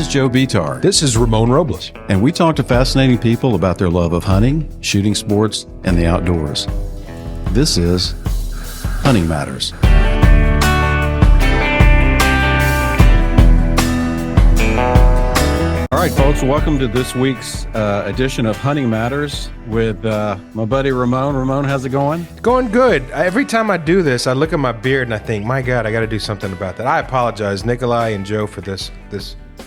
is Joe Vitar. This is Ramon Robles. And we talk to fascinating people about their love of hunting, shooting sports, and the outdoors. This is Hunting Matters. All right, folks, welcome to this week's edition of Hunting Matters with my buddy Ramon. Ramon, how's it going? Going good. Every time I do this, I look at my beard and I think, my God, I got to do something about that. I apologize, Nicolai and Joe, for this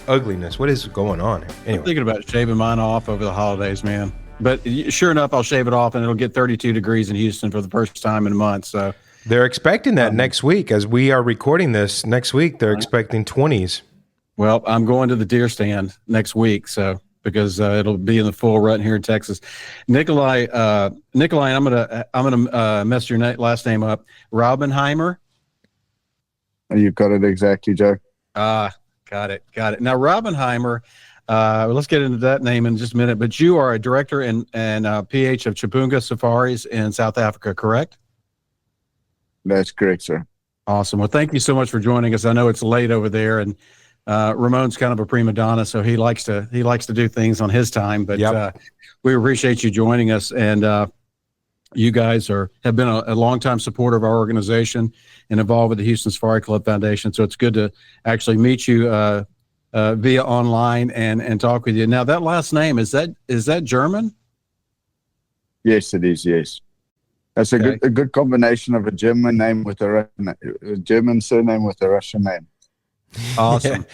ugliness. What is going on here? Anyway. I'm thinking about shaving mine off over the holidays, man. But sure enough, I'll shave it off and it'll get 32 degrees in Houston for the first time in a month. So they're expecting that next week. As we are recording this next week, they're expecting 20s. Well, I'm going to the deer stand next week, so because it'll be in the full rut here in Texas. Nicolai, I'm gonna mess your last name up. Raubenheimer. You got it exactly, Joe. Got it. Now, Raubenheimer. Let's get into that name in just a minute. But you are a director and PH of Chapungu Safaris in South Africa, correct? That's correct, sir. Awesome. Well, thank you so much for joining us. I know it's late over there, and Ramon's kind of a prima donna, so he likes to do things on his time. But we appreciate you joining us, and you guys have been a longtime supporter of our organization and involved with the Houston Safari Club Foundation. So it's good to actually meet you via online and talk with you. Now, that last name, is that German? Yes, it is. Yes, that's a good combination of a German name with a German surname with a Russian name. Awesome.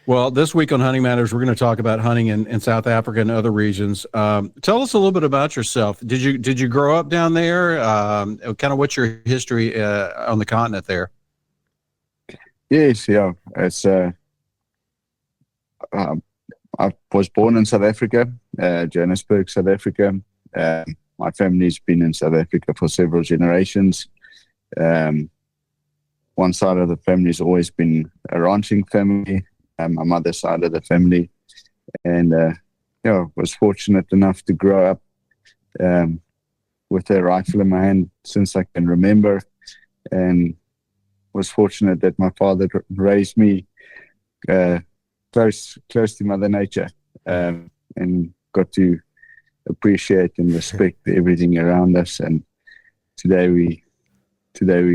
Well, this week on Hunting Matters, we're going to talk about hunting in South Africa and other regions. Tell us a little bit about yourself. Did you grow up down there? Kind of what's your history on the continent there? Yes, yeah. It's I was born in South Africa, Johannesburg, South Africa. My family's been in South Africa for several generations. One side of the family's always been a ranching family, my mother's side of the family, and was fortunate enough to grow up with a rifle in my hand since I can remember, and was fortunate that my father raised me close to Mother Nature, and got to appreciate and respect everything around us. And today we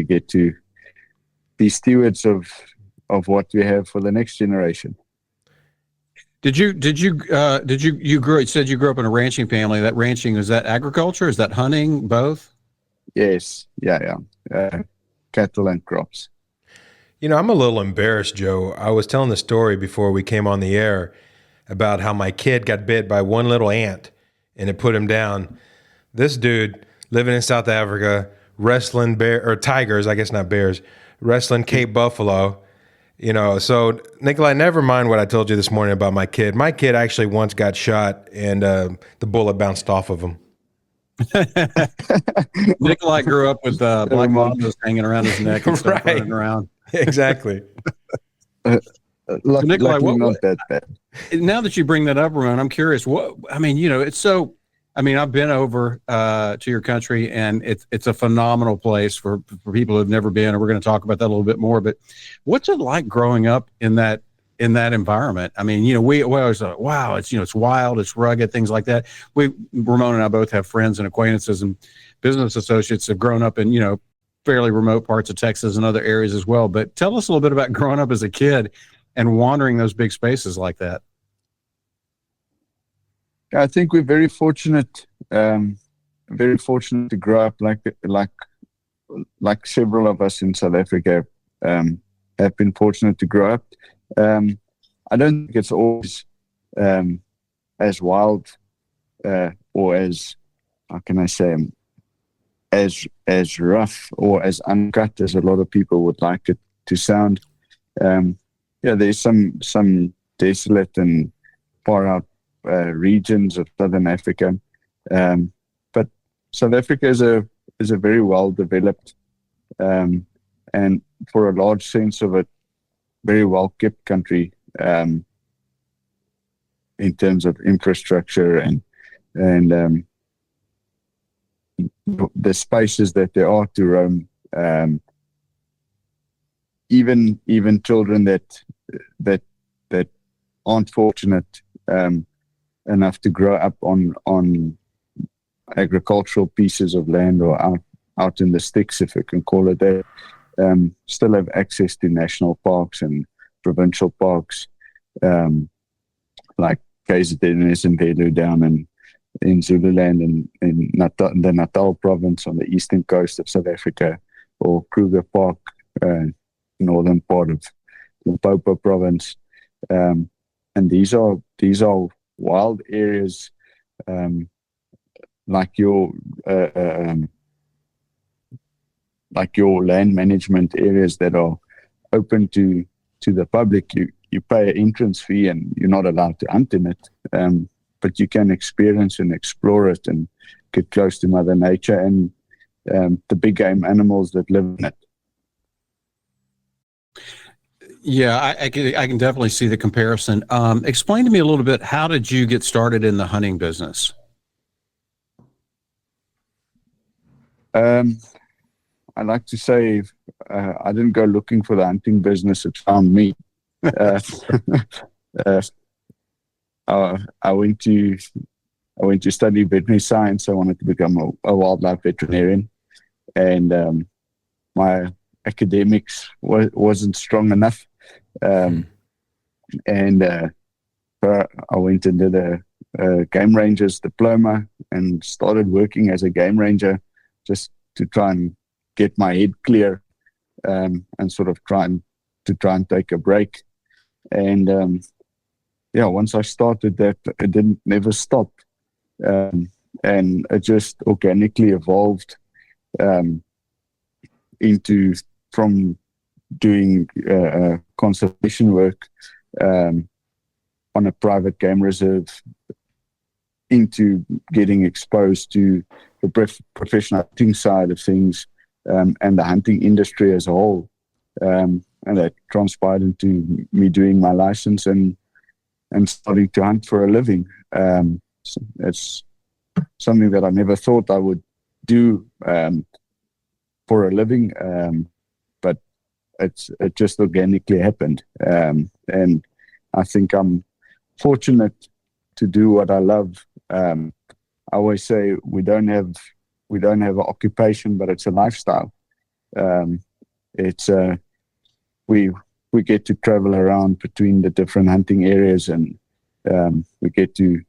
get to be stewards of what we have for the next generation. You said you grew up in a ranching family. That ranching, is that agriculture? Is that hunting? Both? Yes. Yeah. Cattle and crops. I'm a little embarrassed, Joe. I was telling the story before we came on the air about how my kid got bit by one little ant and it put him down. This dude living in South Africa, wrestling tigers, I guess not bears, wrestling Cape Buffalo, so Nicolai, never mind what I told you this morning about my kid. My kid actually once got shot and the bullet bounced off of him. Nicolai grew up with black mambas hanging around his neck and stuff running around. Exactly. Nicolai, not that bad. Now that you bring that up, Ramon, I'm curious. I've been over to your country, and it's a phenomenal place for people who've never been, and we're going to talk about that a little bit more. But what's it like growing up in that environment? I mean, we always thought, wow, it's wild, it's rugged, things like that. Ramon and I both have friends and acquaintances and business associates that have grown up in fairly remote parts of Texas and other areas as well. But tell us a little bit about growing up as a kid and wandering those big spaces like that. I think we're very fortunate to grow up like several of us in South Africa have been fortunate to grow up. I don't think it's always as wild or as, how can I say, as rough or as uncut as a lot of people would like it to sound. There's some desolate and far out regions of Southern Africa, but South Africa is a very well developed and for a large sense of it, very well kept country in terms of infrastructure and the spaces that there are to roam. even children that that aren't fortunate enough to grow up on agricultural pieces of land or out in the sticks, if you can call it that, still have access to national parks and provincial parks, like KZN and Velu down in Zululand and in the Natal province on the eastern coast of South Africa, or Kruger Park, northern part of Limpopo province, and these are wild areas, like your land management areas that are open to the public. You pay an entrance fee and you're not allowed to hunt in it, but you can experience and explore it and get close to Mother Nature and the big game animals that live in it. Yeah, I can definitely see the comparison. Explain to me a little bit, how did you get started in the hunting business? I like to say I didn't go looking for the hunting business; it found me. I went to study veterinary science. I wanted to become a wildlife veterinarian, and my academics wasn't strong enough. So I went and did a game ranger's diploma and started working as a game ranger, just to try and get my head clear, and sort of try and take a break. And once I started that, it never stopped, and it just organically evolved from doing conservation work on a private game reserve into getting exposed to the professional hunting side of things, and the hunting industry as a whole. And that transpired into me doing my license and starting to hunt for a living. So it's something that I never thought I would do for a living, but it just organically happened. And I think I'm fortunate to do what I love. I always say we don't have an occupation, but it's a lifestyle. We get to travel around between the different hunting areas, and we get to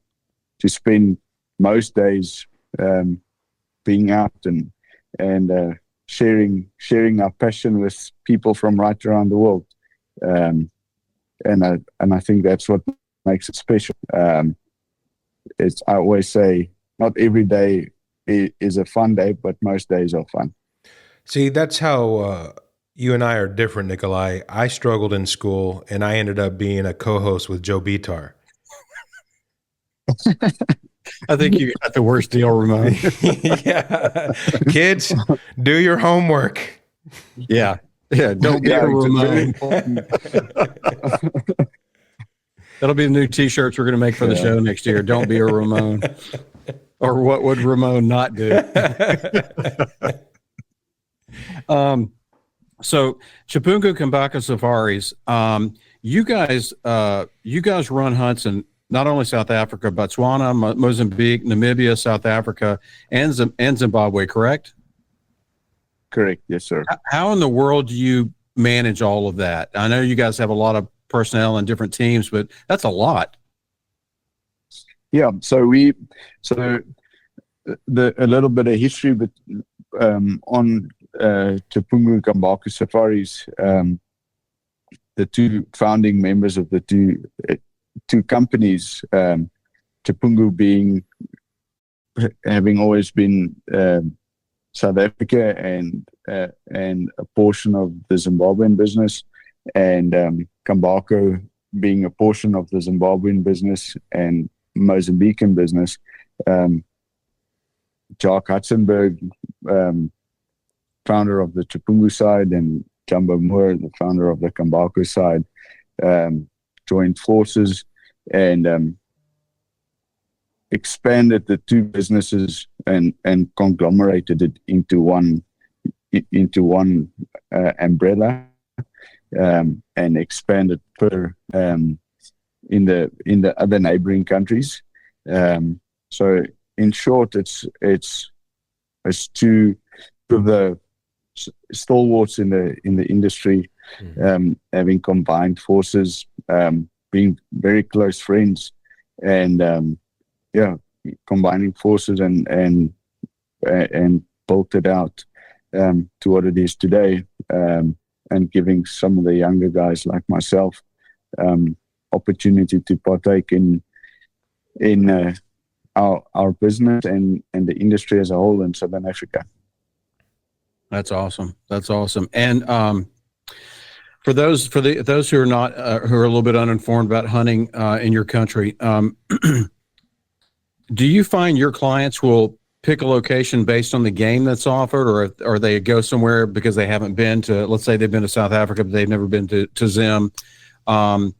spend most days being out and sharing our passion with people from right around the world. And I think that's what makes it special. I always say, not every day is a fun day, but most days are fun. See, that's how you and I are different, Nicolai. I struggled in school, and I ended up being a co-host with Joe Bitar. I think you got the worst deal, Ramon. Yeah. Kids, do your homework. Yeah. Don't be a Ramon. That'll be the new T-shirts we're going to make for the show next year. Don't be a Ramon. Or what would Ramon not do? So Chapungu Safaris, you guys run hunts in not only South Africa, Botswana, Mozambique, Namibia, South Africa, and Zimbabwe, correct? Correct. Yes, sir. How in the world do you manage all of that? I know you guys have a lot of personnel and different teams, but that's a lot. Yeah. So a little bit of history, but on Chapungu Safaris, the two founding members of the two companies, Chapungu having always been South Africa and a portion of the Zimbabwean business, and Kambako being a portion of the Zimbabwean business and Mozambican business. Jacques Hutzenberg, founder of the Chapungu side, and Jumbo Moore, the founder of the Kambako side, joined forces and expanded the two businesses and conglomerated it into one umbrella. and expanded per in the other neighboring countries. So in short, it's two of the stalwarts in the industry, having combined forces, being very close friends, and combining forces and built it out to what it is today, and giving some of the younger guys like myself opportunity to partake in our business and the industry as a whole in Southern Africa. That's awesome. That's awesome. And for those who are not who are a little bit uninformed about hunting in your country, do you find your clients will pick a location based on the game that's offered, or they go somewhere because they haven't been to, let's say they've been to South Africa, but they've never been to Zim? How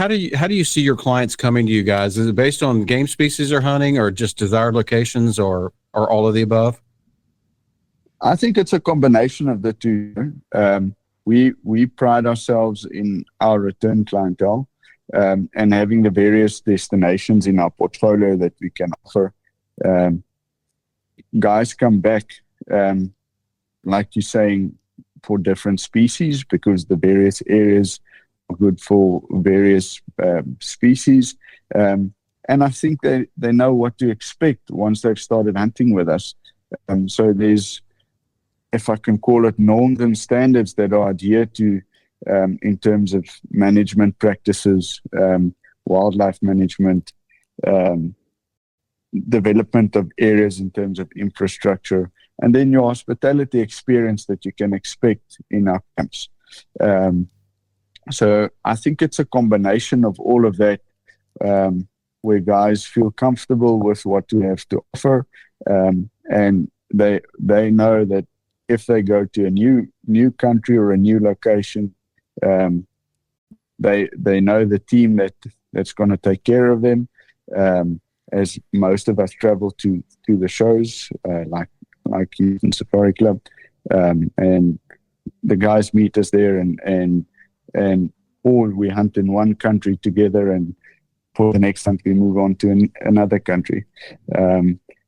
do you see your clients coming to you guys? Is it based on game species they're hunting, or just desired locations, or all of the above? I think it's a combination of the two. We pride ourselves in our return clientele, and having the various destinations in our portfolio that we can offer. Guys come back, like you're saying, for different species, because the various areas are good for various species. And I think they know what to expect once they've started hunting with us. So there's, if I can call it, norms and standards that are adhered to in terms of management practices, wildlife management, development of areas in terms of infrastructure, and then your hospitality experience that you can expect in our camps. So I think it's a combination of all of that, where guys feel comfortable with what we have to offer, and they know that if they go to a new country or a new location, they know the team that's going to take care of them. As most of us travel to the shows, like Chapungu Safari Club, and the guys meet us there, and or we hunt in one country together, and for the next hunt we move on to another country.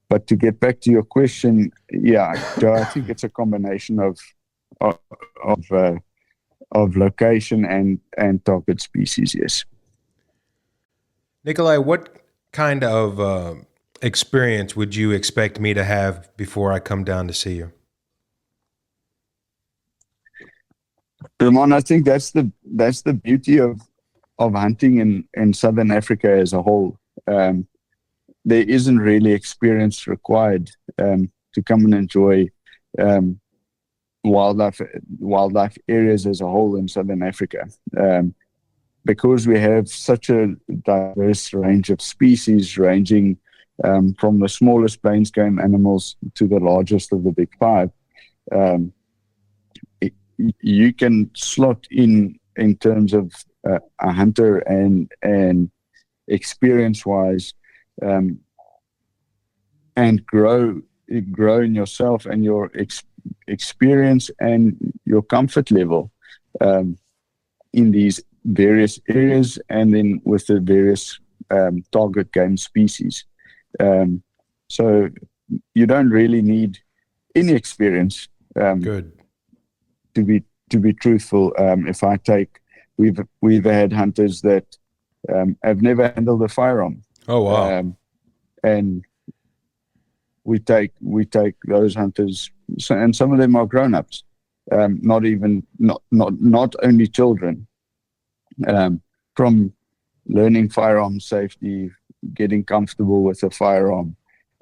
But to get back to your question, yeah, Joe, I think it's a combination of location and target species. Yes. Nicolai, what kind of experience would you expect me to have before I come down to see you? Ramon, I think that's the beauty of hunting in Southern Africa as a whole. There isn't really experience required to come and enjoy wildlife areas as a whole in Southern Africa, because we have such a diverse range of species, ranging from the smallest plains game animals to the largest of the big five. You can slot in terms of a hunter and experience-wise, and grow in yourself and your experience and your comfort level in these various areas, and then with the various target game species. So you don't really need any experience. Good. To be truthful, if I take, we've had hunters that have never handled a firearm. Oh wow! And we take those hunters, and some of them are grown-ups, not only children, from learning firearm safety, getting comfortable with a firearm,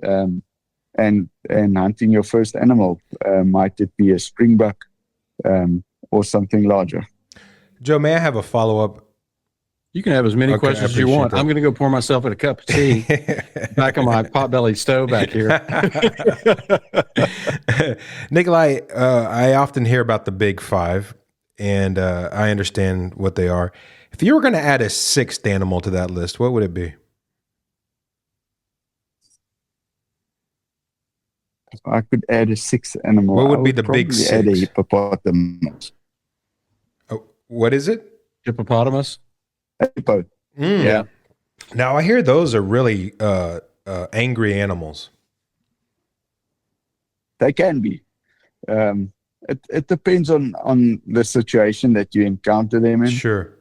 and hunting your first animal. Might it be a springbuck, or something larger? Joe, may I have a follow-up? You can have as many questions as you want. I'm going to go pour myself a cup of tea back on my potbelly stove back here. Nicolai, I often hear about the big five, and I understand what they are. If you were going to add a sixth animal to that list, what would it be? If I could add a sixth animal, what would be the big six? Add a hippopotamus. What is it? Hippopotamus. Hippo. Yeah. Now I hear those are really angry animals. They can be. It depends on the situation that you encounter them in. Sure.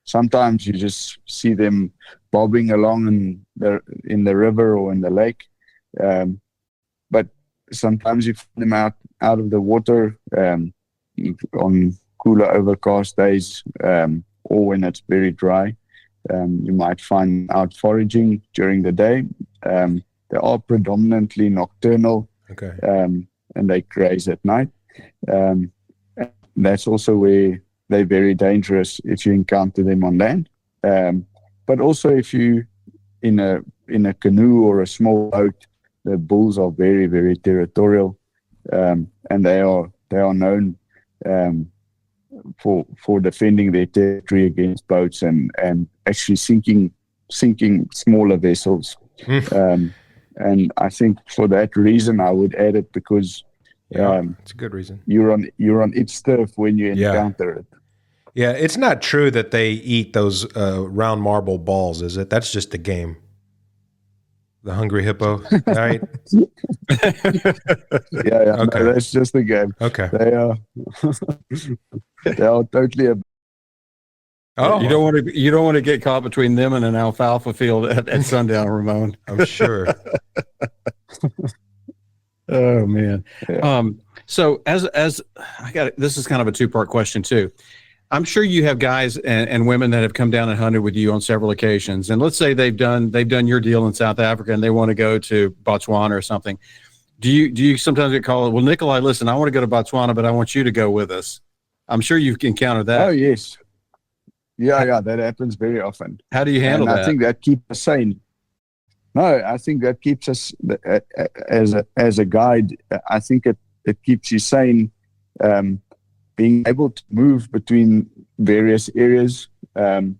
Sometimes you just see them bobbing along in the river or in the lake, but sometimes you find them out of the water on cooler, overcast days, or when it's very dry. You might find out foraging during the day. They are predominantly nocturnal. Okay. And they graze at night. That's also where they're very dangerous if you encounter them on land. But also if you in a canoe or a small boat, the bulls are very, very territorial, and they are known for defending their territory against boats and actually sinking smaller vessels. And I think for that reason, I would add it because it's a good reason. You're on its turf when you encounter it. Yeah, it's not true that they eat those round marble balls, is it? That's just a game. The hungry hippo, right? Yeah. Okay. No, that's just a game. Okay. They are totally a. Oh, you don't want to get caught between them and an alfalfa field at sundown, Ramon. I'm sure. Oh man. Yeah. So as this is kind of a two-part question too. I'm sure you have guys and women that have come down and hunted with you on several occasions. And let's say they've done your deal in South Africa and they want to go to Botswana or something. Do you sometimes get called, well, Nicolai, listen, I want to go to Botswana, but I want you to go with us. I'm sure you've encountered that. Oh yes. Yeah, that happens very often. How do you handle that? I think that keeps us sane. No, I think that keeps us as a guide. I think it keeps you sane, being able to move between various areas, and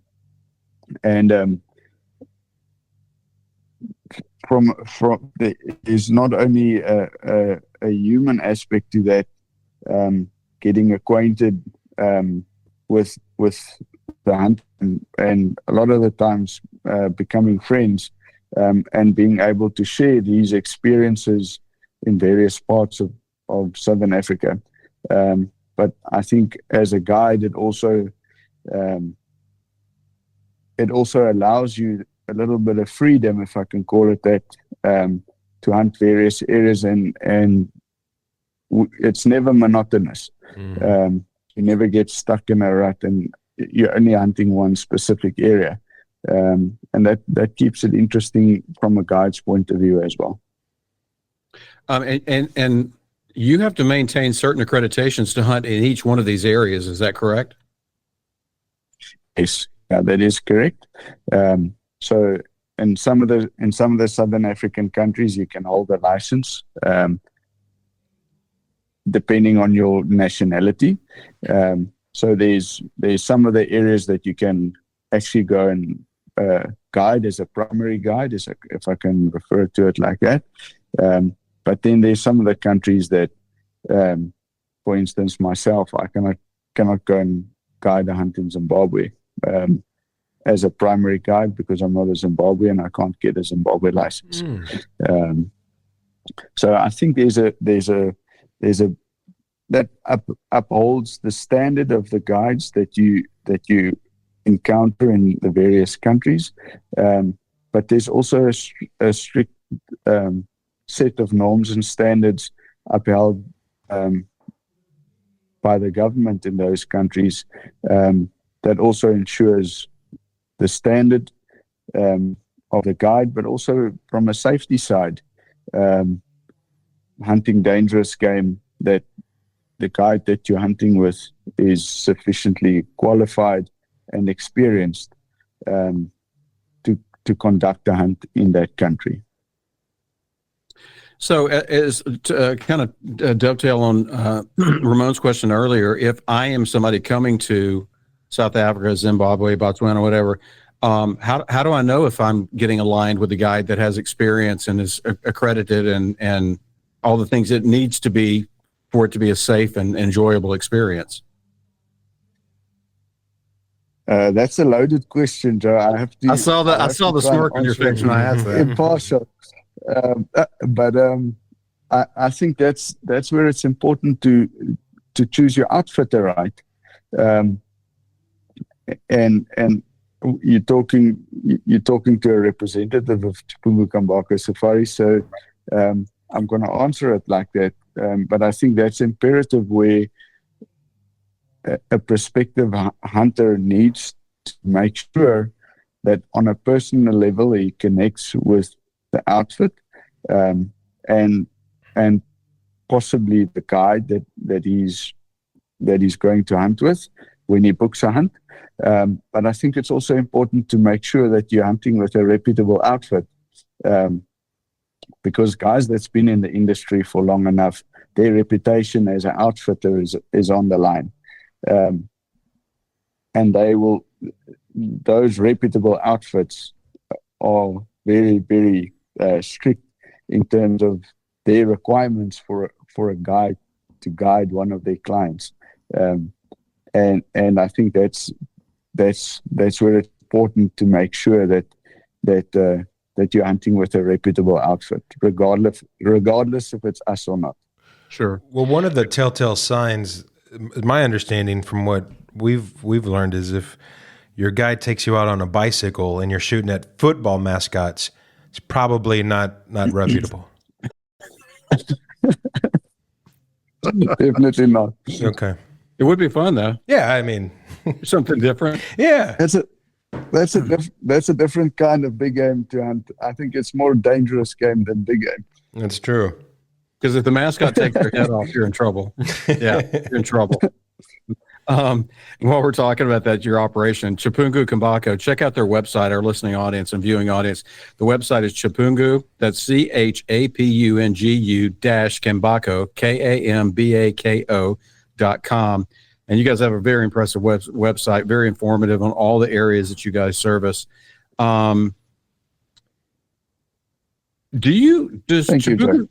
there's not only a human aspect to that, getting acquainted with the hunt and a lot of the times becoming friends, and being able to share these experiences in various parts of Southern Africa. But I think as a guide, it also allows you a little bit of freedom, if I can call it that, to hunt various areas, and it's never monotonous. You never get stuck in a rut, and you're only hunting one specific area, and that keeps it interesting from a guide's point of view as well. And you have to maintain certain accreditations to hunt in each one of these areas. Is that correct? Yes, that is correct. So in some of the Southern African countries, you can hold a license, depending on your nationality. So there's some of the areas that you can actually go and guide as a primary guide, if I can refer to it like that. But then there's some of the countries that, for instance, myself, I cannot go and guide a hunt in Zimbabwe as a primary guide because I'm not a Zimbabwean. I can't get a Zimbabwe license. So I think there's a that upholds the standard of the guides that you encounter in the various countries, but there's also a strict set of norms and standards upheld by the government in those countries, that also ensures the standard of the guide, but also from a safety side, hunting dangerous game, that the guide that you're hunting with is sufficiently qualified and experienced to conduct a hunt in that country. So as to kind of dovetail on Ramon's question earlier, if I am somebody coming to South Africa, Zimbabwe, Botswana, whatever, how do I know if I'm getting aligned with a guide that has experience and is accredited and all the things it needs to be for it to be a safe and enjoyable experience? That's a loaded question, Joe. I saw the smirk on your face when I asked that. Impartial. But I think that's where it's important to choose your outfitter right. And you're talking to a representative of Chapungu Safaris, so I'm going to answer it like that. But I think that's imperative, where a prospective hunter needs to make sure that on a personal level he connects with the outfit, and possibly the guide that he's going to hunt with when he books a hunt. But I think it's also important to make sure that you're hunting with a reputable outfit, because guys that's been in the industry for long enough, their reputation as an outfitter is on the line. And those reputable outfits are very, very strict in terms of their requirements for a guide to guide one of their clients. And I think that's where it's important to make sure that you're hunting with a reputable outfit, regardless if it's us or not. Sure. Well, one of the telltale signs, my understanding from what we've learned, is if your guide takes you out on a bicycle and you're shooting at football mascots, it's probably not reputable. Definitely not. Okay. It would be fun though. Yeah, I mean, something different. Yeah. That's a different kind of big game to hunt. I think it's more dangerous game than big game. That's true. Because if the mascot takes their head off, you're in trouble. Yeah, you're in trouble. While we're talking about that, your operation, Chapungu Kambako, check out their website, our listening audience and viewing audience. The website is Chapungu, that's CHAPUNGU Kambako, KAMBAKO.com. And you guys have a very impressive website, very informative on all the areas that you guys service. Does Chapungu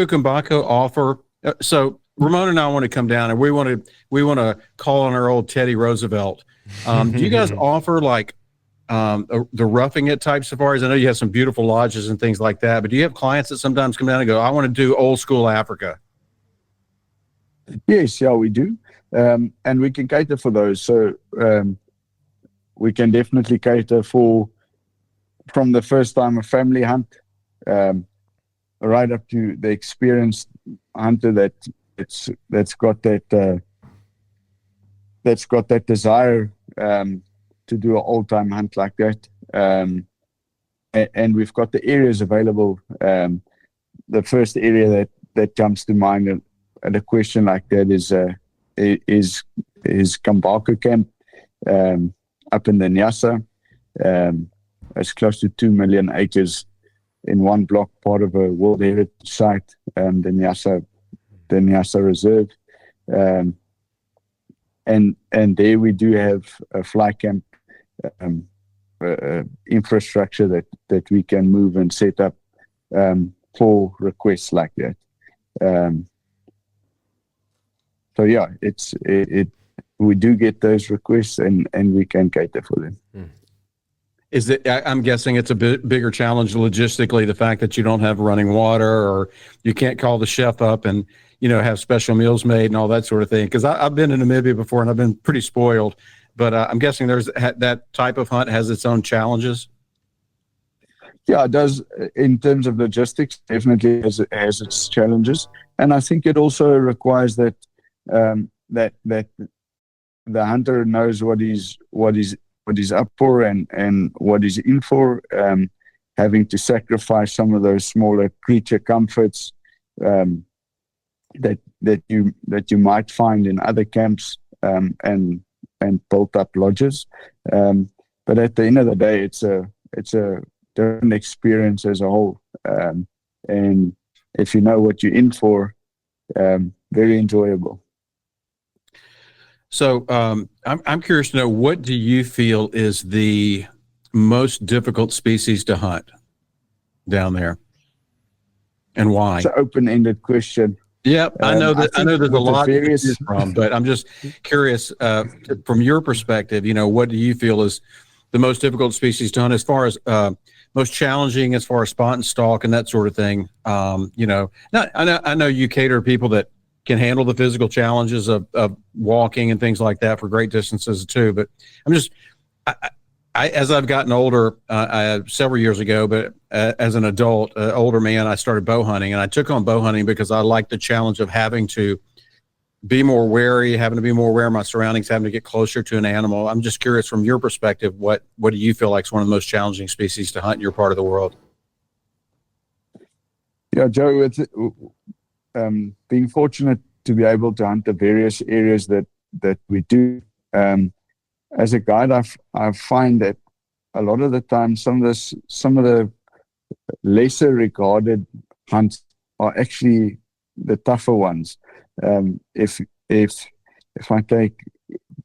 Kambako offer? So Ramon and I want to come down, and we want to call on our old Teddy Roosevelt. Do you guys offer like the roughing it type safaris? I know you have some beautiful lodges and things like that, but do you have clients that sometimes come down and go, "I want to do old school Africa"? Yes, yeah, we do, and we can cater for those. So we can definitely cater from the first time a family hunt, right up to the experienced hunter that's got that desire to do an old time hunt like that. And we've got the areas available. The first area that comes to mind at a question like that is Kambako Camp up in the Nyasa. It's close to 2 million acres in one block, part of a World Heritage Site, the Nyasa Reserve. And there we do have a fly camp infrastructure that we can move and set up for requests like that. So yeah, we do get those requests and we can cater for them. Is it? I'm guessing it's a bit bigger challenge logistically, the fact that you don't have running water, or you can't call the chef up and have special meals made and all that sort of thing. Because I've been in Namibia before and I've been pretty spoiled, but I'm guessing that type of hunt has its own challenges. Yeah, it does. In terms of logistics, definitely has its challenges, and I think it also requires that that the hunter knows what he's up for and what he's in for. Having to sacrifice some of those smaller creature comforts that you might find in other camps and built up lodges. But at the end of the day, it's a different experience as a whole. And if you know what you're in for, very enjoyable. So I'm curious to know, what do you feel is the most difficult species to hunt down there, and why? It's an open-ended question. Yeah, I know that. I think know there's a with the lot to various, choose from, but I'm just curious from your perspective. What do you feel is the most difficult species to hunt, as far as most challenging, as far as spot and stalk and that sort of thing? Not, I know you cater to people that can handle the physical challenges of walking and things like that for great distances too. But I'm just, as I've gotten older, several years ago, but as an adult, older man, I started bow hunting, and I took on bow hunting because I liked the challenge of having to be more wary, having to be more aware of my surroundings, having to get closer to an animal. I'm just curious, from your perspective, what do you feel like is one of the most challenging species to hunt in your part of the world? Yeah, Joe, it's being fortunate to be able to hunt the various areas that we do. As a guide, I find that a lot of the time, some of the lesser regarded hunts are actually the tougher ones. If I take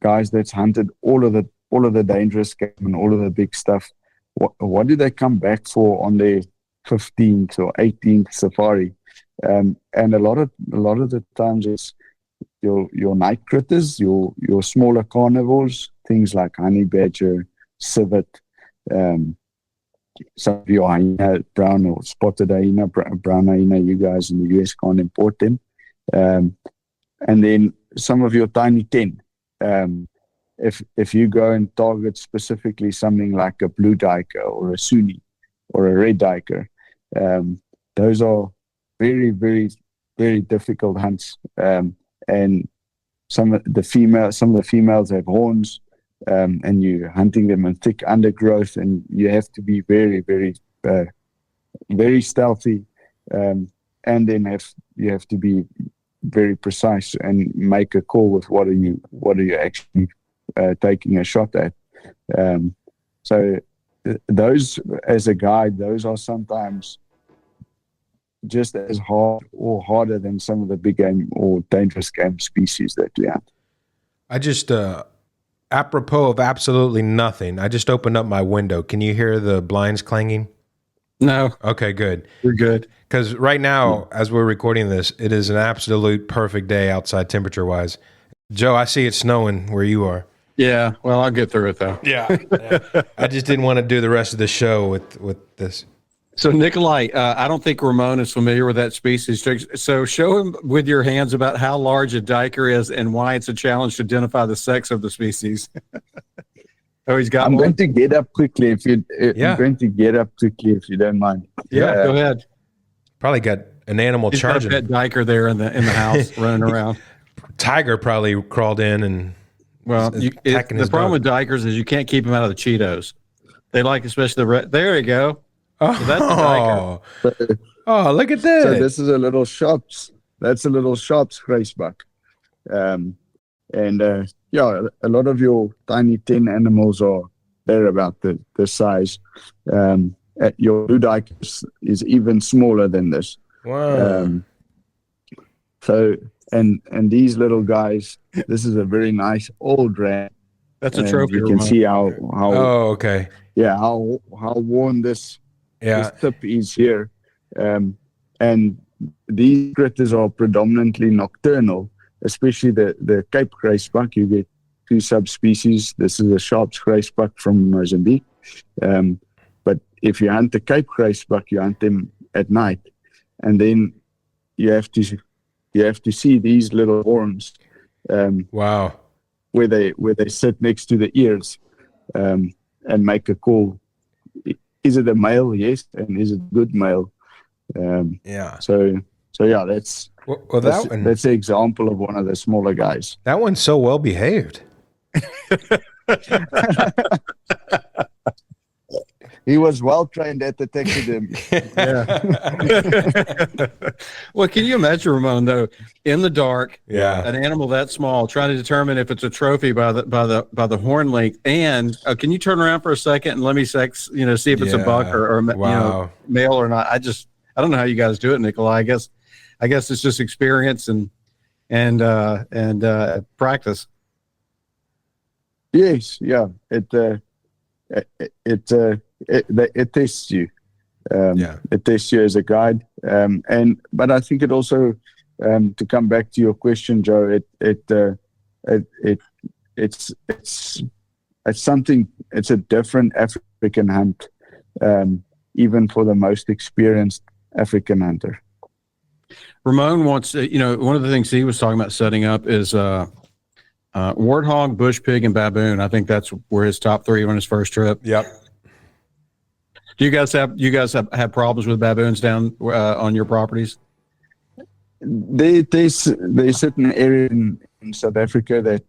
guys that's hunted all of the dangerous game and all of the big stuff, what do they come back for on their 15th or 18th safari? And a lot of the times it's your night critters, your smaller carnivores, things like honey badger, civet, some of your hyena, brown or spotted hyena, brown hyena. You guys in the US can't import them. And then some of your tiny 10. If you go and target specifically something like a blue duiker or a Sunni or a red duiker, those are very, very, very difficult hunts. And some of the females have horns, and you're hunting them in thick undergrowth, and you have to be very, very, very stealthy, and then you have to be very precise and make a call with what are you actually taking a shot at. So those, as a guide, those are sometimes just as hard or harder than some of the big game or dangerous game species that we have. I just, apropos of absolutely nothing, I just opened up my window. Can you hear the blinds clanging? No. Okay, good. You're good. Because right now, as we're recording this, it is an absolute perfect day outside temperature-wise. Joe, I see it snowing where you are. Yeah, well, I'll get through it, though. Yeah. I just didn't want to do the rest of the show with this. So, Nicolai, I don't think Ramon is familiar with that species. So show him with your hands about how large a duiker is and why it's a challenge to identify the sex of the species. Oh, he's got I'm one? going to get up quickly if you don't mind. Yeah, go ahead. Probably got an animal He's charging. got a pet duiker there in the house running around. Tiger probably crawled in and the problem with duikers is you can't keep them out of the Cheetos. They like, especially the red. There you go. So that's a duiker. Oh, look at this. So this is a little shops. That's a little shops gracebuck. A lot of your tiny 10 animals they're about the size. Your blue duiker is even smaller than this. Wow. And these little guys, this is a very nice old ram. That's a trophy. You can see how okay. Yeah, how worn this tip is here. And these critters are predominantly nocturnal, especially the Cape gracebuck. You get two subspecies. This is a Sharps gracebuck from Mozambique. But if you hunt the Cape gracebuck, you hunt them at night. And then you have to see these little horns. Wow. Where they sit next to the ears, and make a call. Is it a male? Yes. And is it a good male? So yeah, that's the example of one of the smaller guys. That one's so well behaved. He was well trained at the taxidermy. Well, can you imagine, Ramon, though, in the dark, an animal that small, trying to determine if it's a trophy by the horn length? And can you turn around for a second and let me see if it's a buck or male or not? I don't know how you guys do it, Nicolai. I guess it's just experience and practice. Yes, yeah. It tests you. It tests you as a guide. But I think it also to come back to your question, Joe, it's something. It's a different African hunt, even for the most experienced African hunter. Ramon wants, one of the things he was talking about setting up is warthog, bush pig, and baboon. I think that's where his top three on his first trip. Yep. Do you guys have problems with baboons down on your properties? There's certain areas in South Africa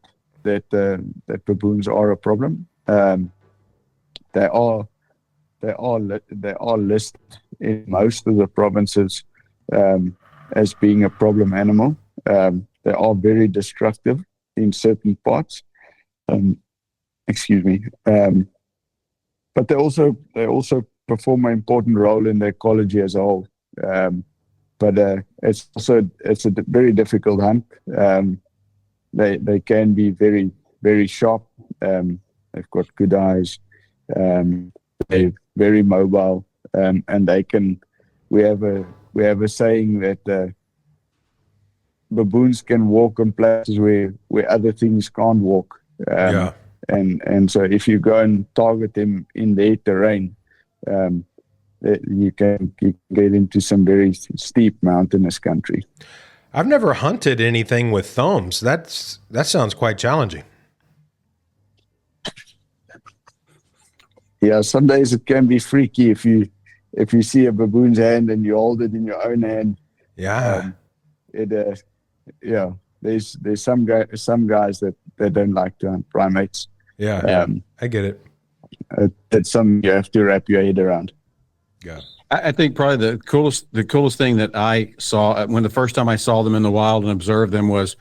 that baboons are a problem. They are listed in most of the provinces as being a problem animal. They are very destructive in certain parts. Excuse me. But they also perform an important role in the ecology as a whole. But it's a very difficult hunt. They can be very, very sharp. They've got good eyes. They're very mobile, and they can. We have a saying that baboons can walk in places where other things can't walk. And so if you go and target them in their terrain, you can get into some very steep mountainous country. I've never hunted anything with thumbs. That sounds quite challenging. Yeah, some days it can be freaky if you see a baboon's hand and you hold it in your own hand. Yeah. There's some guys that don't like to hunt primates. Yeah. I get it. That's something you have to wrap your head around. Yeah. I think probably the coolest thing that I saw when the first time I saw them in the wild and observed them was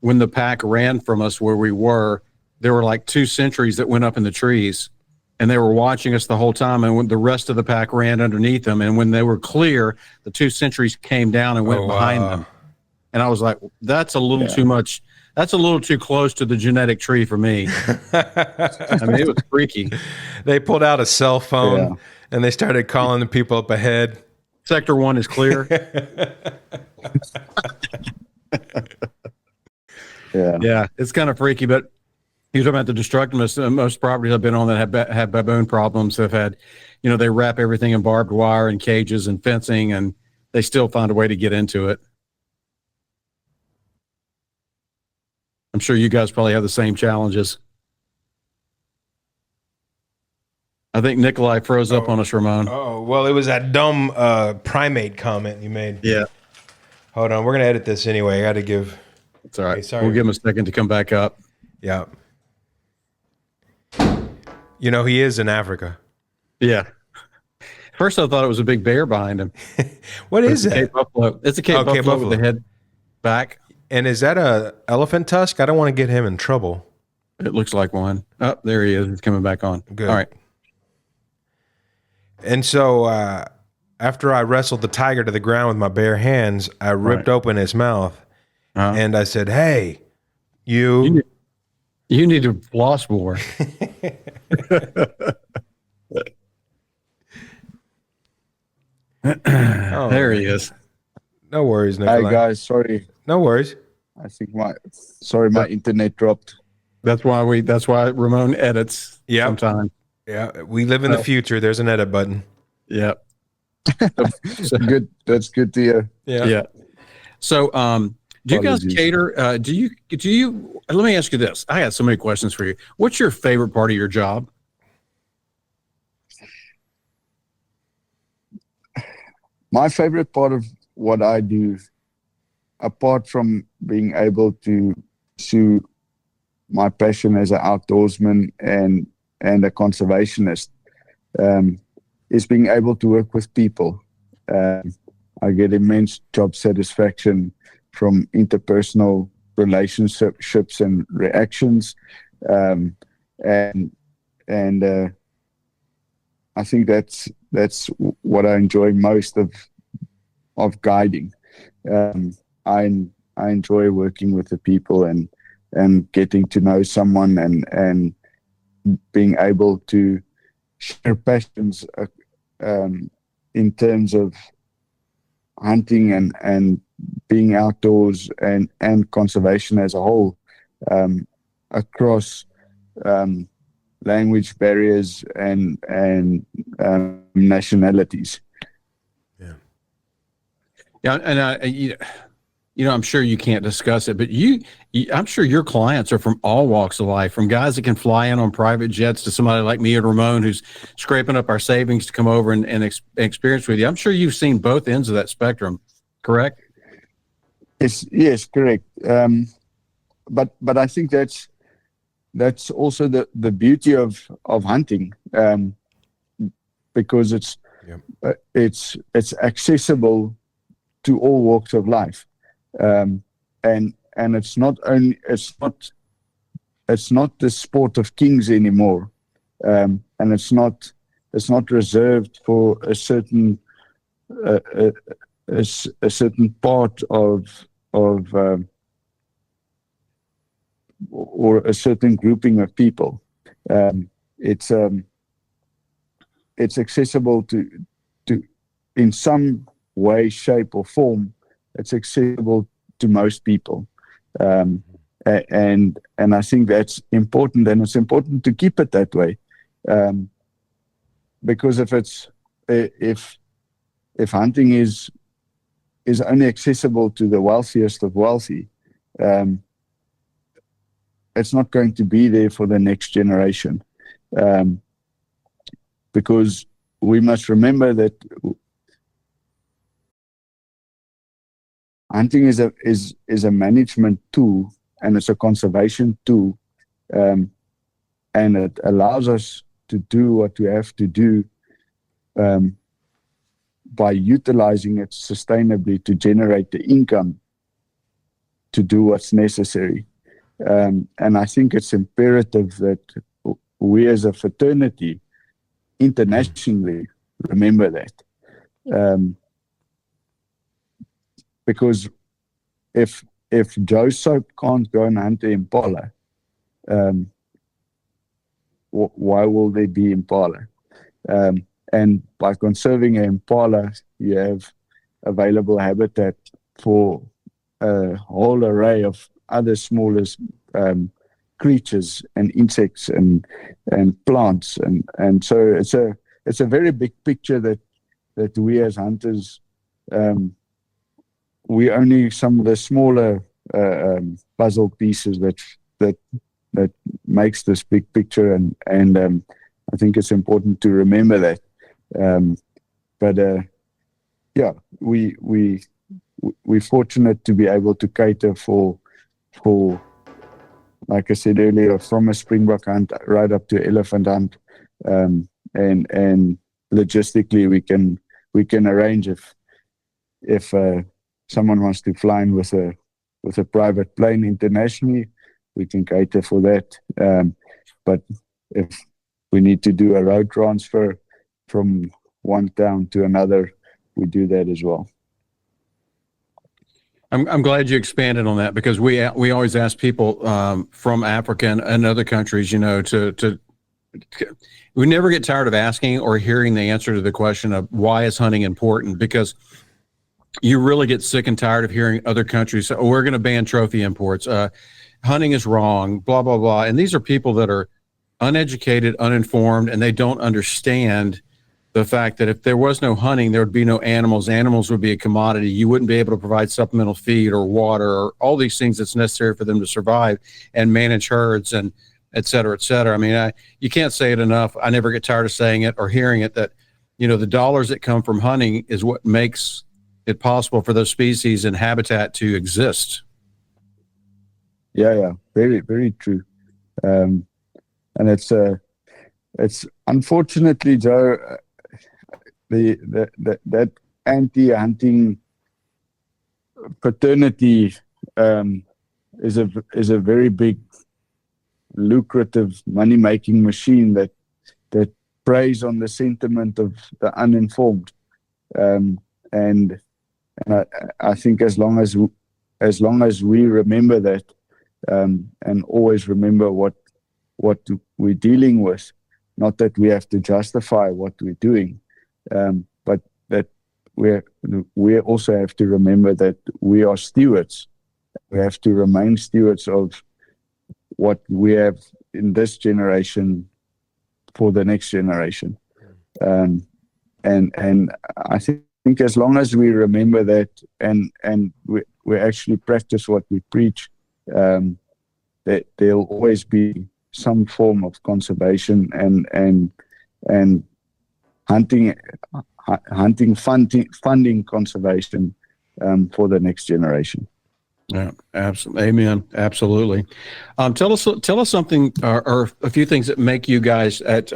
when the pack ran from us where we were. There were like 2 sentries that went up in the trees, and they were watching us the whole time. And when the rest of the pack ran underneath them, and when they were clear, the 2 sentries came down and went behind them. And I was like, that's a little too much. That's a little too close to the genetic tree for me. I mean, it was freaky. They pulled out a cell phone and they started calling the people up ahead. Sector 1 is clear. Yeah, it's kind of freaky, but you're talking about the destructiveness. Most properties I've been on that have baboon problems have had, they wrap everything in barbed wire and cages and fencing, and they still find a way to get into it. I'm sure you guys probably have the same challenges. I think Nicolai froze up on us, Ramon. Oh, well, it was that dumb primate comment you made. Yeah. Hold on. We're going to edit this anyway. I got to give. It's all right. Hey, sorry. We'll give him a second to come back up. Yeah. He is in Africa. Yeah. First, I thought it was a big bear behind him. What is that? Cape buffalo. It's a Cape buffalo with the head back. And is that a elephant tusk? I don't want to get him in trouble. It looks like one. Oh, there he is. He's coming back on. Good. All right. And so after I wrestled the tiger to the ground with my bare hands, I ripped open his mouth and I said, "Hey, you need to floss more." There he is. No worries, Nicolai. Hey guys, sorry. No worries. I think my internet dropped. That's why Ramon edits sometimes. Yeah, we live in the future. There's an edit button. Yeah. Good. That's good to hear. Yeah. So, do you guys cater? Do you? Let me ask you this. I got so many questions for you. What's your favorite part of your job? My favorite part of what I do, apart from being able to pursue my passion as an outdoorsman and a conservationist, is being able to work with people. I get immense job satisfaction from interpersonal relationships and reactions, and I think that's what I enjoy most of guiding. I enjoy working with the people and getting to know someone and being able to share passions in terms of hunting and being outdoors and conservation as a whole, across language barriers and nationalities. Yeah, and I'm sure you can't discuss it, but I'm sure your clients are from all walks of life, from guys that can fly in on private jets to somebody like me and Ramon, who's scraping up our savings to come over and experience with you. I'm sure you've seen both ends of that spectrum, correct? Yes, correct. But I think that's also the beauty of hunting, because it's accessible to all walks of life. And it's not the sport of kings anymore, and it's not reserved for a certain part of or a certain grouping of people. It's accessible to in some way, shape, or form. It's accessible to most people, and I think that's important, and it's important to keep it that way, because if hunting is only accessible to the wealthiest of wealthy, it's not going to be there for the next generation, because we must remember that hunting is a management tool, and it's a conservation tool, and it allows us to do what we have to do by utilizing it sustainably to generate the income to do what's necessary. And I think it's imperative that we as a fraternity internationally remember that. Because if Joe Soap can't go and hunt the impala, why will there be impala? And by conserving an impala, you have available habitat for a whole array of other smaller creatures and insects and plants, and so it's a very big picture that we as hunters, we only some of the smaller puzzle pieces that makes this big picture, and I think it's important to remember that. But we're fortunate to be able to cater for, like I said earlier, from a springbok hunt right up to elephant hunt, and logistically we can arrange if someone wants to fly in with a private plane internationally, we can cater for that. But if we need to do a road transfer from one town to another, we do that as well. I'm glad you expanded on that, because we always ask people from Africa and other countries, to we never get tired of asking or hearing the answer to the question of why is hunting important, because you really get sick and tired of hearing other countries say, oh, we're going to ban trophy imports. Hunting is wrong, blah, blah, blah. And these are people that are uneducated, uninformed, and they don't understand the fact that if there was no hunting, there would be no animals. Animals would be a commodity. You wouldn't be able to provide supplemental feed or water or all these things that's necessary for them to survive and manage herds and et cetera, et cetera. I mean, you can't say it enough. I never get tired of saying it or hearing it, that, the dollars that come from hunting is what makes it possible for those species and habitat to exist. Yeah, very, very true. And it's unfortunately, Joe, that anti-hunting fraternity is a very big, lucrative money-making machine that preys on the sentiment of the uninformed. And I think as long as we remember that, and always remember what we're dealing with, not that we have to justify what we're doing, but that we also have to remember that we are stewards. We have to remain stewards of what we have in this generation for the next generation. And I think as long as we remember that and we actually practice what we preach, that there'll always be some form of conservation and funding conservation for the next generation. Yeah, absolutely. Amen. Absolutely. Tell us something or a few things that make you guys at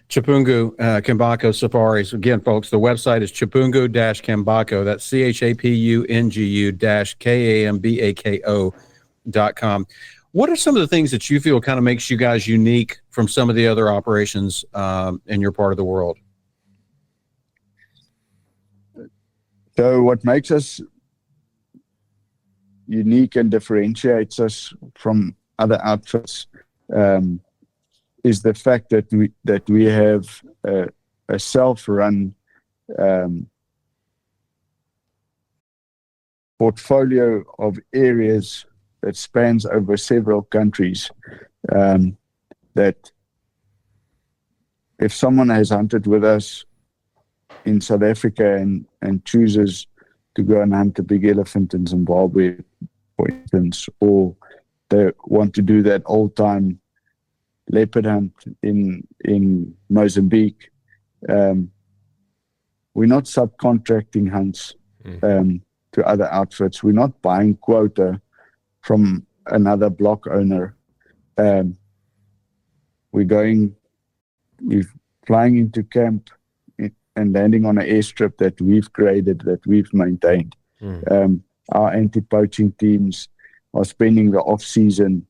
Chapungu Safaris. Safaris. Again, folks, the website is Chapungu-Kambako. That's CHAPUNGU-KAMBAKO.com. What are some of the things that you feel kind of makes you guys unique from some of the other operations in your part of the world? So what makes us unique and differentiates us from other outfits is the fact that we have a self-run portfolio of areas that spans over several countries, that if someone has hunted with us in South Africa and chooses to go and hunt a big elephant in Zimbabwe, for instance, or they want to do that old-time leopard hunt in Mozambique, we're not subcontracting hunts to other outfits. We're not buying quota from another block owner. We're flying into camp and landing on an airstrip that we've created, that we've maintained. Our anti-poaching teams are spending the off-season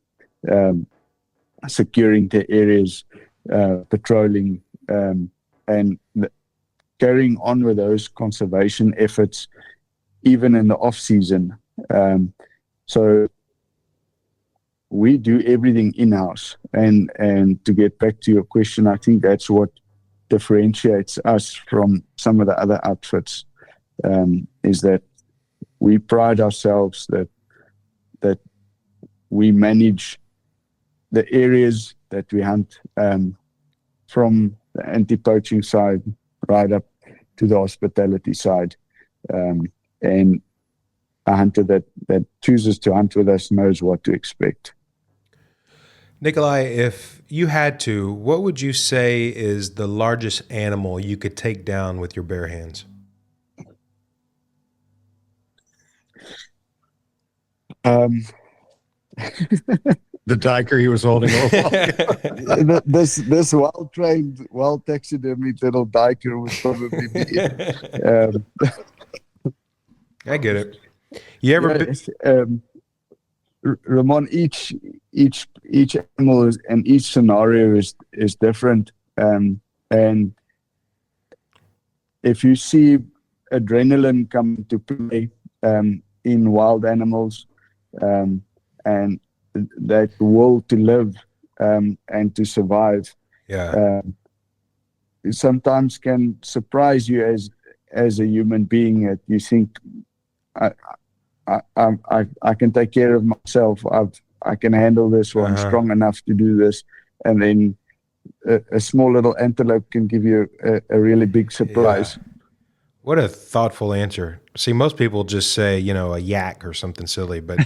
securing the areas, patrolling, and carrying on with those conservation efforts, even in the off-season. So we do everything in-house. And to get back to your question, I think that's what differentiates us from some of the other outfits, is that we pride ourselves that we manage the areas that we hunt, from the anti-poaching side right up to the hospitality side. And a hunter that chooses to hunt with us knows what to expect. Nicolai, if you had to, what would you say is the largest animal you could take down with your bare hands? The diker he was holding a little while ago. This well-trained, well-taxidermied little diker would probably be I get it. You ever Ramon, each animal and each scenario is different, and if you see adrenaline come to play in wild animals, and that will to live and to survive, sometimes can surprise you as a human being, that you think, I can take care of myself. I can handle this, or I'm strong enough to do this. And then a small little antelope can give you a really big surprise. Yeah. What a thoughtful answer. See, most people just say, a yak or something silly, but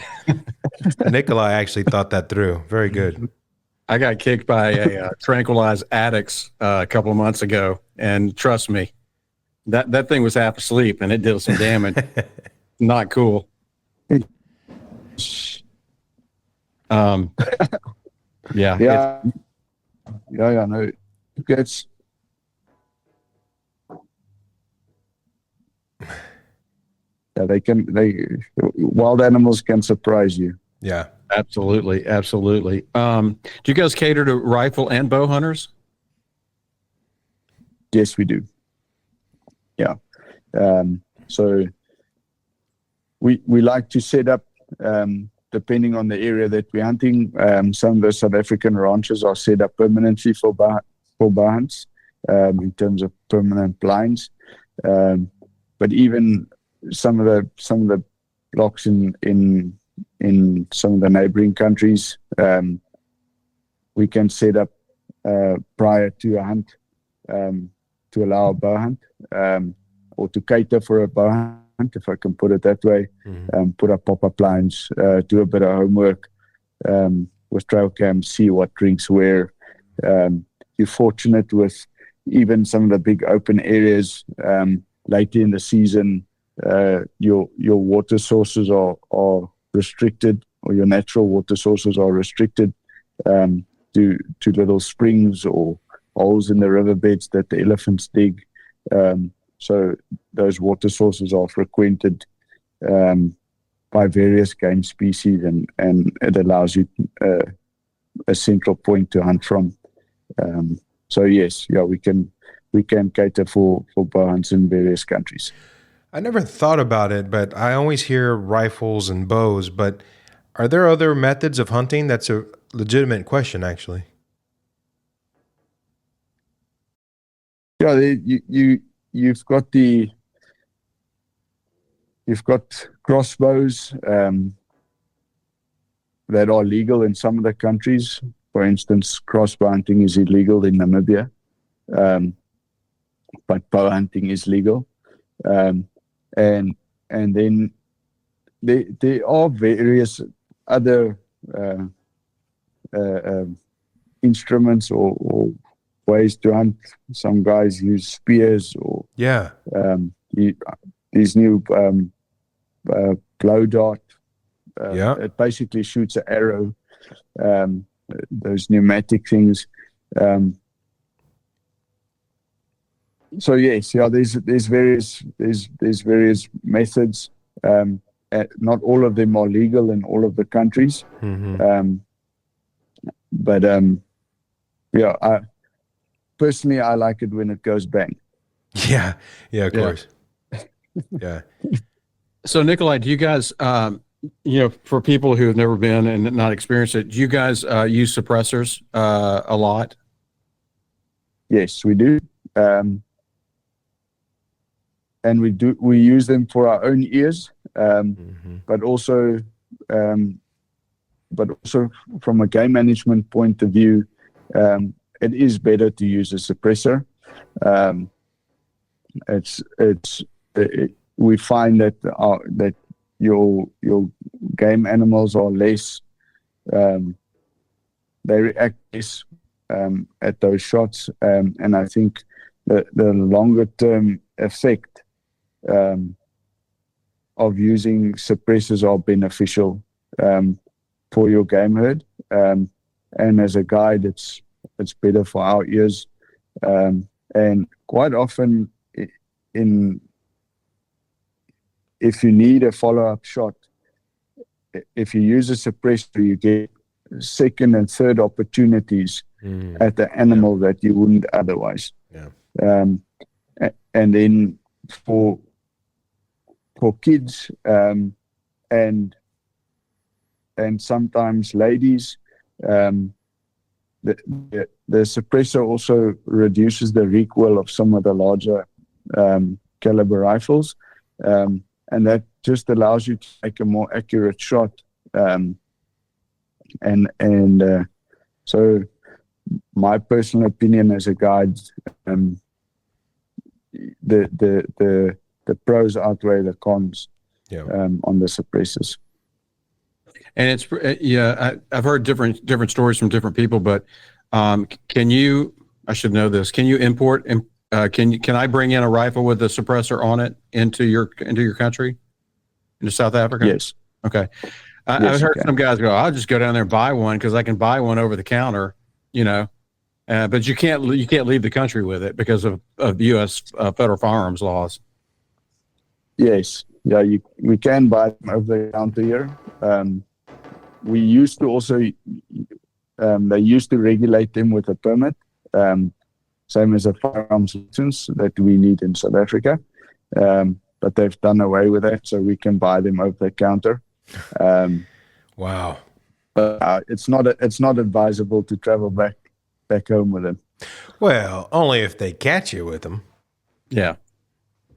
Nicolai actually thought that through. Very good. I got kicked by a tranquilized addicts a couple of months ago, and trust me, that thing was half asleep and it did some damage. Not cool. Yeah. No, it's wild animals can surprise you. Yeah, absolutely. Do you guys cater to rifle and bow hunters? Yes, we do. Yeah. So we like to set up, depending on the area that we're hunting. Some of the South African ranches are set up permanently for bow hunts, in terms of permanent blinds. but even some of the blocks in some of the neighboring countries, we can set up prior to a hunt to allow a bow hunt, or to cater for a bow hunt, if I can put it that way. Put up pop-up lines, do a bit of homework with trail cams, see what drinks where. You're fortunate with even some of the big open areas later in the season. Your water sources are restricted, or your natural water sources are restricted to little springs or holes in the riverbeds that the elephants dig. So those water sources are frequented by various game species, and it allows you a central point to hunt from. So yes, we can cater for bow hunts in various countries. I never thought about it, but I always hear rifles and bows. But are there other methods of hunting? That's a legitimate question, actually. Yeah, you've got crossbows that are legal in some of the countries. For instance, crossbow hunting is illegal in Namibia, but bow hunting is legal. And then there are various other instruments or ways to hunt. Some guys use spears, or these new blow dart. It basically shoots an arrow. Those pneumatic things. So yes, there's various methods. Not all of them are legal in all of the countries. But I personally like it when it goes bang. Yeah, of course. Yeah. So Nicolai, do you guys, for people who have never been and not experienced it, do you guys use suppressors a lot? Yes, we do. And we use them for our own ears, but also from a game management point of view, it is better to use a suppressor. We find that your game animals are less, they react less at those shots, and I think the longer term effect of using suppressors are beneficial for your game herd, and as a guide, it's better for our ears, and quite often if you need a follow-up shot, if you use a suppressor, you get second and third opportunities at the animal that you wouldn't otherwise. And then for kids and sometimes ladies, the suppressor also reduces the recoil of some of the larger caliber rifles, and that just allows you to take a more accurate shot. So my personal opinion as a guide, the pros outweigh the cons on the suppressors. And it's I've heard different stories from different people, but can you? I should know this. Can you import? Can I bring in a rifle with a suppressor on it into your country, into South Africa? Yes. Okay. I've heard some guys go, "I'll just go down there and buy one because I can buy one over the counter," but you can't leave the country with it because of U.S. Federal firearms laws. Yes. Yeah. We can buy them over the counter here. We used to also. They used to regulate them with a permit. Same as a firearms license that we need in South Africa, but they've done away with that, so we can buy them over the counter. Wow! But it's not advisable to travel back home with them. Well, only if they catch you with them. Yeah.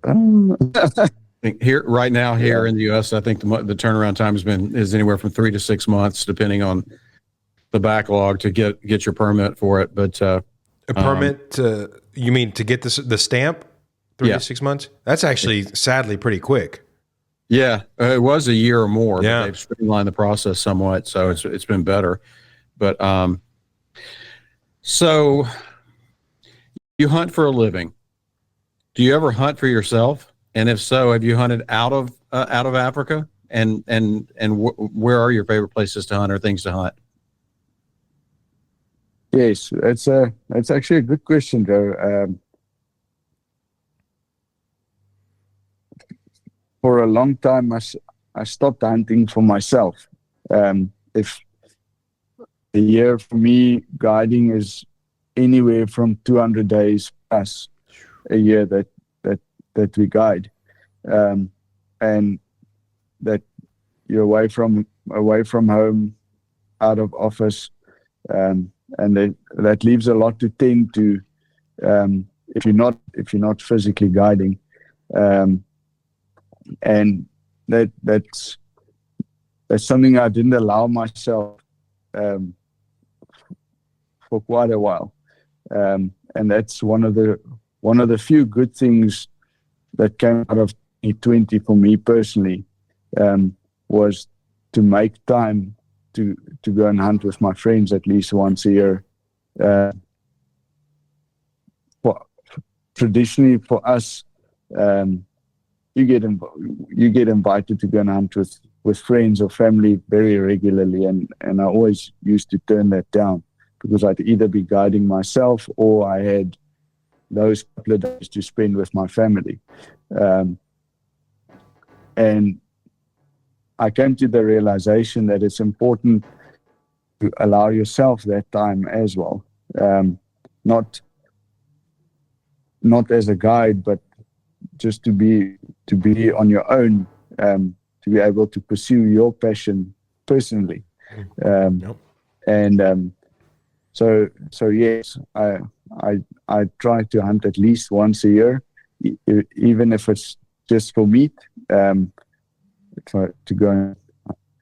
I think here right now here in the U.S., I think the turnaround time is anywhere from 3 to 6 months, depending on the backlog to get your permit for it. But A permit you mean to get the stamp? 3 to 6 months? That's actually sadly pretty quick. Yeah, it was a year or more. Yeah. But they've streamlined the process somewhat, so it's been better. But so you hunt for a living. Do you ever hunt for yourself? And if so, have you hunted out of Africa? And where are your favorite places to hunt or things to hunt? Yes, it's actually a good question, Joe. For a long time, I stopped hunting for myself. If a year for me, guiding is anywhere from 200 days plus a year that we guide, and that you're away from home, out of office, and that leaves a lot to tend to if you're not physically guiding, and that's something I didn't allow myself for quite a while, and that's one of the few good things that came out of 2020 for me personally, was to make time to go and hunt with my friends at least once a year. Traditionally for us, you get invited to go and hunt with friends or family very regularly, and I always used to turn that down because I'd either be guiding myself or I had those couple of days to spend with my family. And I came to the realization that it's important to allow yourself that time as well. Not as a guide, but just to be on your own, to be able to pursue your passion personally. And so yes, I try to hunt at least once a year, even if it's just for meat. Try to go and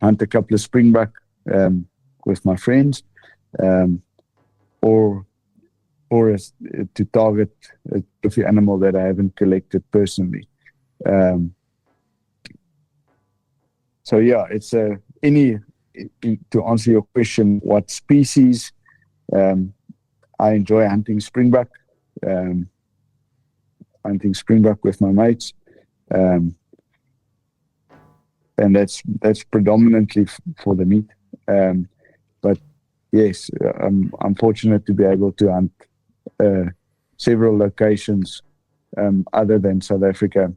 hunt a couple of springbuck with my friends, or to target a trophy animal that I haven't collected personally. So yeah, it's to answer your question, what species? I enjoy hunting springbuck. With my mates, and that's predominantly for the meat. But yes, I'm fortunate to be able to hunt several locations other than South Africa.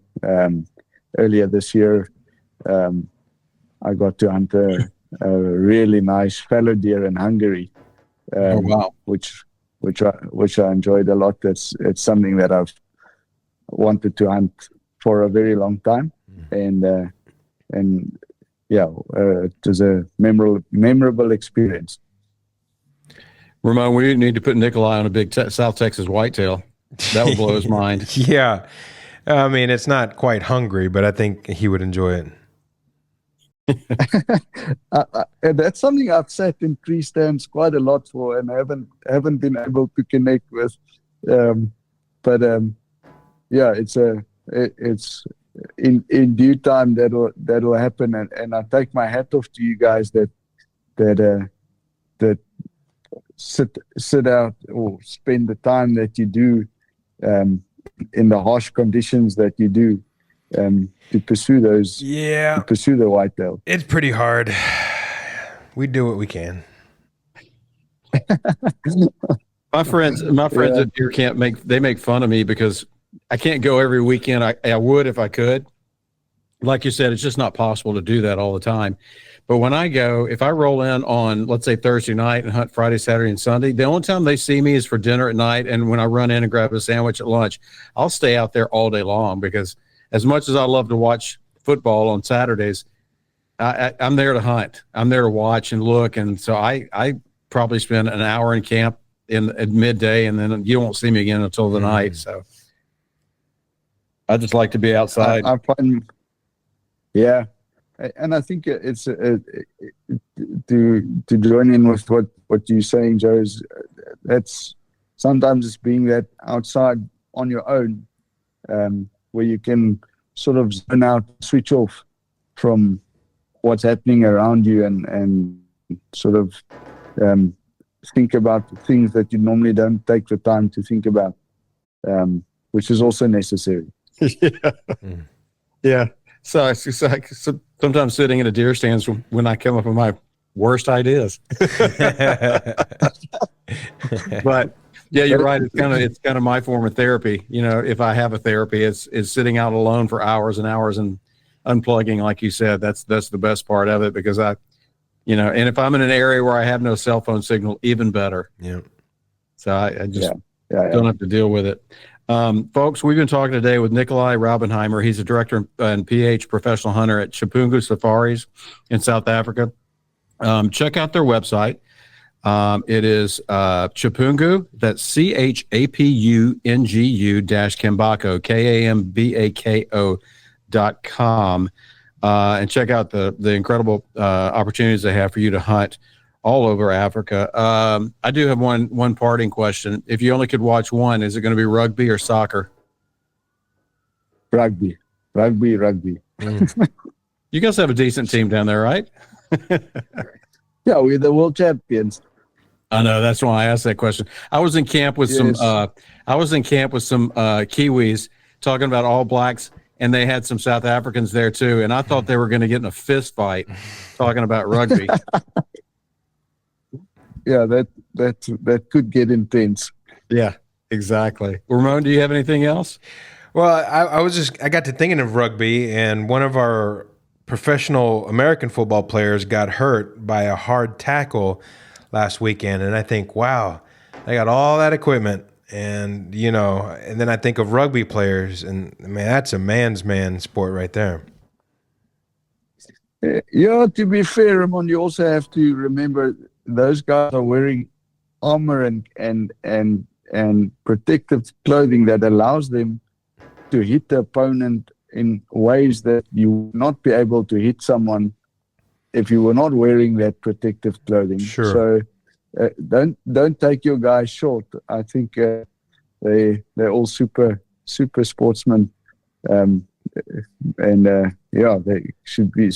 Earlier this year, I got to hunt a really nice fallow deer in Hungary. Oh wow! Which I enjoyed a lot. It's something that I've wanted to hunt for a very long time, and yeah, it was a memorable experience. Ramon, we need to put Nicolai on a big South Texas whitetail. That would blow his mind. Yeah, I mean, it's not quite hungry, but I think he would enjoy it. That's something I've sat in tree stands quite a lot for, and haven't been able to connect with. But yeah, it's in due time that'll happen, and I take my hat off to you guys that sit out or spend the time that you do in the harsh conditions that you do. To pursue those, to pursue the whitetail. It's pretty hard. We do what we can. My friends at deer camp make fun of me because I can't go every weekend. I would if I could. Like you said, it's just not possible to do that all the time. But when I go, if I roll in on, let's say, Thursday night and hunt Friday, Saturday, and Sunday, the only time they see me is for dinner at night. And when I run in and grab a sandwich at lunch, I'll stay out there all day long because as much as I love to watch football on Saturdays, I'm there to hunt. I'm there to watch and look. And so I probably spend an hour in camp at midday, and then you won't see me again until the night. So I just like to be outside. I find, yeah, and I think it's to join in with what you're saying, Joe. Is that's sometimes it's being that outside on your own, where you can sort of zone out, switch off from what's happening around you, and sort of think about the things that you normally don't take the time to think about, which is also necessary. Yeah. So it's like sometimes sitting in a deer stand when I come up with my worst ideas. But yeah, you're right. It's kind of my form of therapy. You know, if I have a therapy, it's sitting out alone for hours and hours and unplugging, like you said. That's the best part of it, because and if I'm in an area where I have no cell phone signal, even better. Yeah. So I just don't have to deal with it. Folks, we've been talking today with Nicolai Raubenheimer. He's a director and PH professional hunter at Chapungu Safaris in South Africa. Check out their website. It is Chapungu, that's CHAPUNGU-Kambako, KAMBAKO.com. And check out the incredible opportunities they have for you to hunt all over Africa. I do have one parting question. If you only could watch one, is it going to be rugby or soccer? Rugby. You guys have a decent team down there, right? Yeah, we're the world champions. I know, that's why I asked that question. I was in camp with some Kiwis talking about All Blacks, and they had some South Africans there too, and I thought they were going to get in a fist fight talking about rugby. Yeah, that could get intense. Yeah, exactly. Ramon, do you have anything else? Well, I got to thinking of rugby, and one of our professional American football players got hurt by a hard tackle last weekend, and I think, wow, they got all that equipment, and and then I think of rugby players, and man, that's a man's man sport right there. Yeah, to be fair, Ramon, you also have to remember those guys are wearing armor and protective clothing that allows them to hit the opponent in ways that you would not be able to hit someone if you were not wearing that protective clothing. Sure. So don't take your guys short. I think they're all super sportsmen, they should be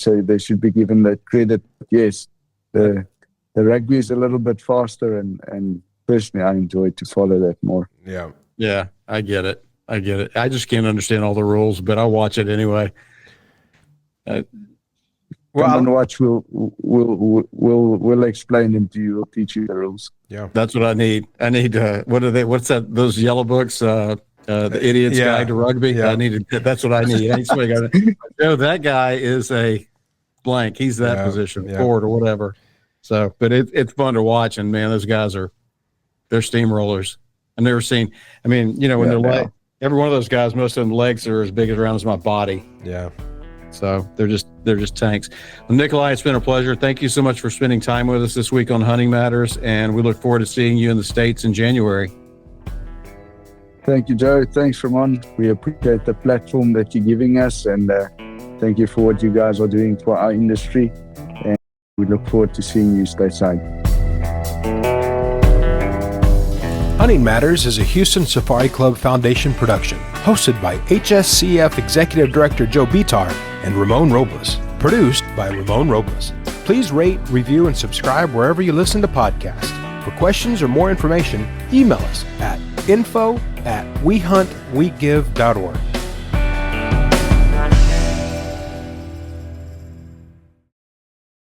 given that credit. Yes, the rugby is a little bit faster, and personally, I enjoy to follow that more. Yeah, I get it. I just can't understand all the rules, but I'll watch it anyway. Come and watch. We'll explain them to you. We'll teach you the rules. Yeah, that's what I need. I need what are they? What's that? Those yellow books? The Idiot's Guide to Rugby. Yeah. That's what I need. I need somebody that guy is a blank. He's that position, forward or whatever. So, but it's fun to watch, and man, those guys they're steamrollers. I've never seen. I mean, when they're every one of those guys, most of them legs are as big around as my body. Yeah. So they're just tanks. Well, Nicolai, it's been a pleasure. Thank you so much for spending time with us this week on Hunting Matters, and we look forward to seeing you in the States in January. Thank you, Joe. Thanks, Ramon. We appreciate the platform that you're giving us, and thank you for what you guys are doing for our industry. And we look forward to seeing you stateside. Hunting Matters is a Houston Safari Club Foundation production, hosted by HSCF Executive Director Joe Bitar and Ramon Robles. Produced by Ramon Robles. Please rate, review, and subscribe wherever you listen to podcasts. For questions or more information, email us at info@wehuntwegive.org.